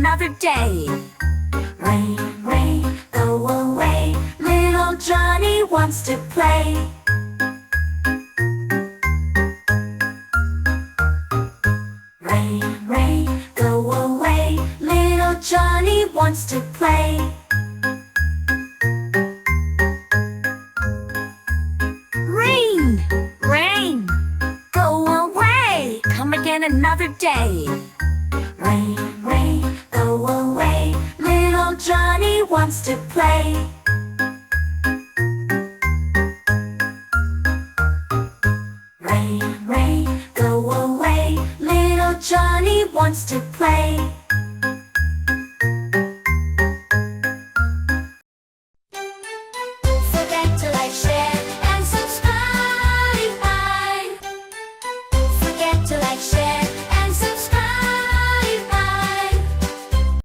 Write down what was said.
another day. Rain, rain, go away. Little Johnny wants to play. Rain, rain, go away. Little Johnny wants to play. Rain, rain, go away. Come again another day. Rain, rain, go away. Little Johnny wants to play.